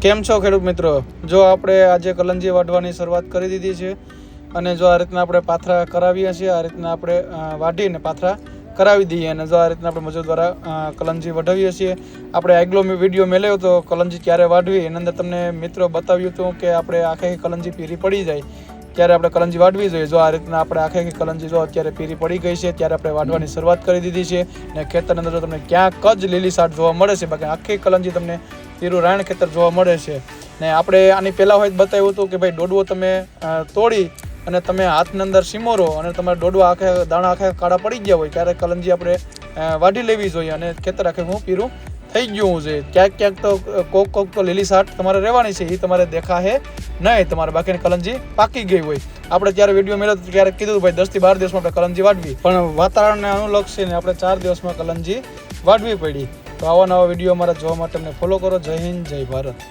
કેમ છો ખેડૂત મિત્રો? જો આપણે આજે કલંજી વાઢવાની શરૂઆત કરી દીધી છે અને જો આ રીતના આપણે પાથરા કરાવીએ છીએ, આ રીતના આપણે વાઢીને પાથરા કરાવી દઈએ અને જો આ રીતના આપણે મજૂર દ્વારા કલંજી વઢાવીએ છીએ. આપણે આગલો વિડીયો મેળવ્યો તો કલંજી ક્યારે વાઢવી, એની અંદર તમને મિત્રો બતાવ્યું હતું કે આપણે આખી કલંજી પીરી પડી જાય ત્યારે આપણે કલંજી વાઢવી જોઈએ. જો આ રીતના આપણે આખી કલંજી જો અત્યારે પીરી પડી ગઈ છે ત્યારે આપણે વાઢવાની શરૂઆત કરી દીધી છે ને ખેતરની અંદર જો તમને ક્યાંક જ લીલી સાટ જોવા મળે છે, બાકી આખી કલંજી તમને પીરું રાયણ ખેતર જોવા મળે છે. ને આપણે આની પહેલાં હોય બતાવ્યું હતું કે ભાઈ ડોડવો તમે તોડી અને તમે હાથની અંદર સીમોરો અને તમારા ડોડવા આખે દાણા આખા કાળા પડી ગયા હોય ત્યારે કલંજી આપણે વાઢી લેવી જોઈએ અને ખેતર આખે હું પીરું થઈ ગયું છે. ક્યાંક ક્યાંક તો કોક તો લીલી સાટ તમારે રહેવાની છે, એ તમારે દેખાશે નહીં, તમારે બાકીની કલંજી પાકી ગઈ હોય. આપણે ત્યારે વિડીયો મળ્યો ત્યારે કીધું ભાઈ 10 થી 12 દિવસમાં આપણે કલંજી વાઢવી, પણ વાતાવરણને અનુલક્ષીને આપણે 4 દિવસમાં કલંજી વાઢવી પડી. તો આવા નવા વિડીયો અમારા જોવા માટે અમને ફોલો કરો. જય હિન્દ, જય ભારત.